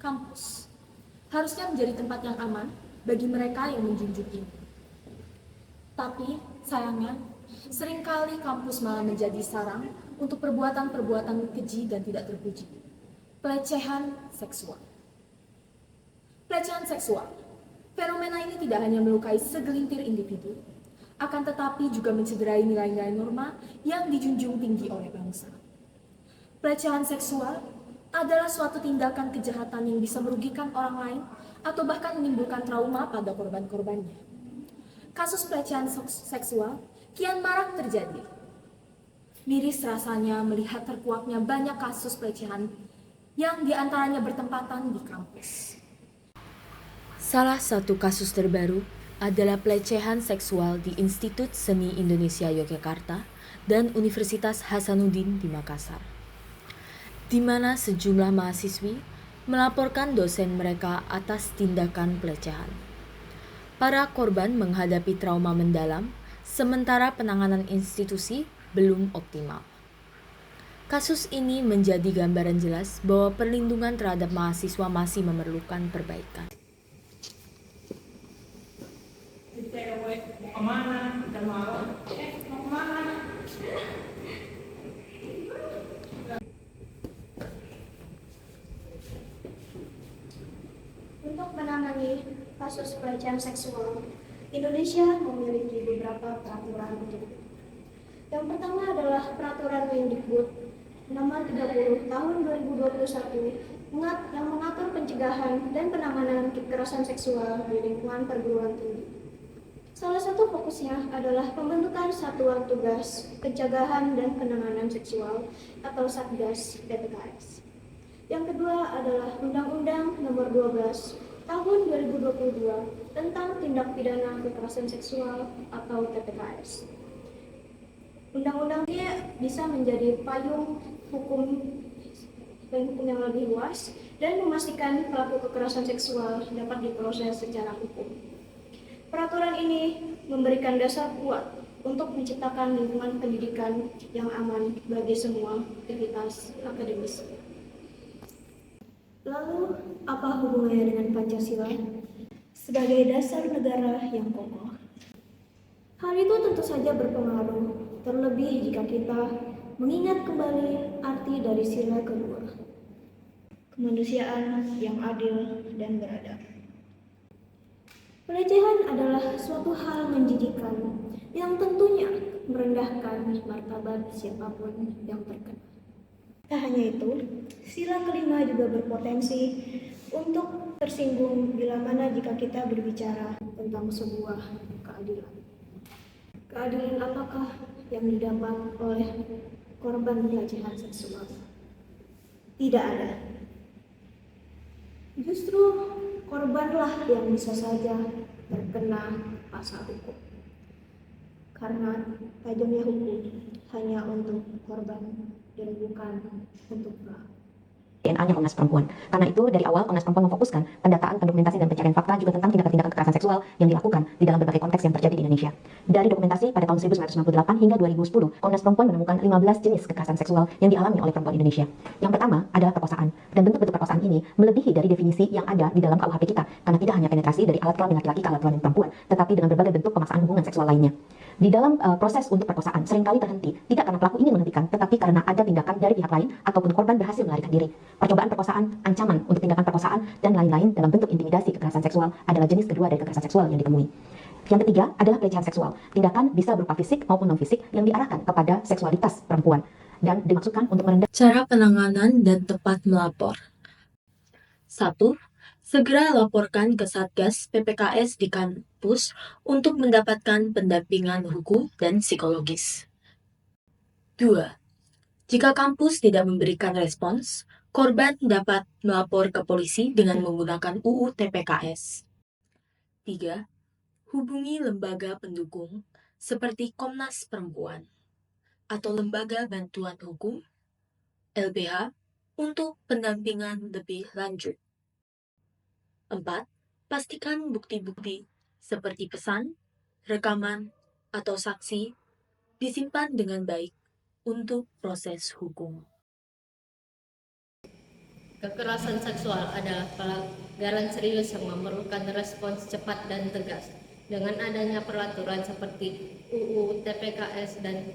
Kampus harusnya menjadi tempat yang aman bagi mereka yang menjunjung tinggi. Tapi sayangnya, seringkali kampus malah menjadi sarang untuk perbuatan-perbuatan keji dan tidak terpuji. Pelecehan seksual. Pelecehan seksual. Fenomena ini tidak hanya melukai segelintir individu, akan tetapi juga mencederai nilai-nilai norma yang dijunjung tinggi oleh bangsa. Pelecehan seksual adalah suatu tindakan kejahatan yang bisa merugikan orang lain atau bahkan menimbulkan trauma pada korban-korbannya. Kasus pelecehan seksual kian marak terjadi. Miris rasanya melihat terkuaknya banyak kasus pelecehan yang diantaranya bertempatan di kampus. Salah satu kasus terbaru adalah pelecehan seksual di Institut Seni Indonesia Yogyakarta dan Universitas Hasanuddin di Makassar, di mana sejumlah mahasiswi melaporkan dosen mereka atas tindakan pelecehan. Para korban menghadapi trauma mendalam, sementara penanganan institusi belum optimal. Kasus ini menjadi gambaran jelas bahwa perlindungan terhadap mahasiswa masih memerlukan perbaikan. Mau kemana? Udah malam. Mau kemana? Untuk menangani kasus pelecehan seksual, Indonesia memiliki beberapa peraturan untuk itu. Yang pertama adalah Peraturan Mendikbud Nomor 30 Tahun 2021 yang mengatur pencegahan dan penanganan kekerasan seksual di lingkungan perguruan tinggi. Salah satu fokusnya adalah pembentukan Satuan Tugas Pencegahan dan Penanganan Seksual atau Satgas PPKS. Yang kedua adalah Undang-Undang Nomor 12 Tahun 2022 tentang Tindak Pidana Kekerasan Seksual atau TPKS. Undang-undang ini bisa menjadi payung hukum yang lebih luas dan memastikan pelaku kekerasan seksual dapat diproses secara hukum. Peraturan ini memberikan dasar kuat untuk menciptakan lingkungan pendidikan yang aman bagi semua aktivitas akademis. Lalu, apa hubungannya dengan Pancasila? Sebagai dasar negara yang kokoh. Hal itu tentu saja berpengaruh, terlebih jika kita mengingat kembali arti dari sila kedua. Kemanusiaan yang adil dan beradab. Pelecehan adalah suatu hal menjijikkan yang tentunya merendahkan martabat siapapun yang terkena. Tak hanya itu, sila kelima juga berpotensi untuk tersinggung bila mana jika kita berbicara tentang sebuah keadilan. Keadilan apakah yang didapat oleh korban pelecehan seksual? Tidak ada. Justru korbanlah yang bisa saja terkena pasal hukum. Karena tajamnya hukum hanya untuk korban dan bukan untuk pelaku. DNA-nya Komnas Perempuan. Karena itu dari awal Komnas Perempuan memfokuskan pendataan, pendokumentasi, dan pencarian fakta juga tentang tindakan-tindakan kekerasan seksual yang dilakukan di dalam berbagai konteks yang terjadi di Indonesia. Dari dokumentasi pada tahun 1998 hingga 2010, Komnas Perempuan menemukan 15 jenis kekerasan seksual yang dialami oleh perempuan Indonesia. Yang pertama adalah perkosaan, dan bentuk-bentuk perkosaan ini melebihi dari definisi yang ada di dalam KUHP kita, karena tidak hanya penetrasi dari alat kelamin laki-laki ke alat kelamin perempuan, tetapi dengan berbagai bentuk pemaksaan hubungan seksual lainnya. Di dalam proses untuk perkosaan seringkali terhenti, tidak karena pelaku ingin menghentikan, tetapi karena ada tindakan dari pihak lain ataupun korban berhasil melarikan diri. Percobaan perkosaan, ancaman untuk tindakan perkosaan, dan lain-lain dalam bentuk intimidasi kekerasan seksual adalah jenis kedua dari kekerasan seksual yang ditemui. Yang ketiga adalah pelecehan seksual. Tindakan bisa berupa fisik maupun non-fisik yang diarahkan kepada seksualitas perempuan dan dimaksudkan untuk merendah. Cara penanganan dan tepat melapor. 1. Segera laporkan ke Satgas PPKS di kampus untuk mendapatkan pendampingan hukum dan psikologis. 2. Jika kampus tidak memberikan respons, korban dapat melapor ke polisi dengan menggunakan UU TPKS. 3. Hubungi lembaga pendukung seperti Komnas Perempuan atau Lembaga Bantuan Hukum LBH untuk pendampingan lebih lanjut. 4. Pastikan bukti-bukti seperti pesan, rekaman, atau saksi disimpan dengan baik untuk proses hukum. Kekerasan seksual adalah pelanggaran serius yang memerlukan respons cepat dan tegas. Dengan adanya peraturan seperti UU TPKS dan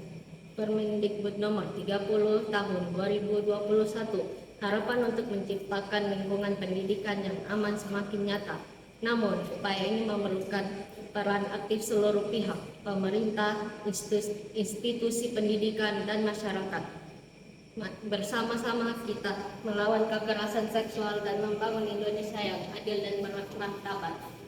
Permendikbud Nomor 30 Tahun 2021, harapan untuk menciptakan lingkungan pendidikan yang aman semakin nyata. Namun, upaya ini memerlukan peran aktif seluruh pihak, pemerintah, institusi pendidikan, dan masyarakat. Bersama-sama kita melawan kekerasan seksual dan membangun Indonesia yang adil dan bermartabat.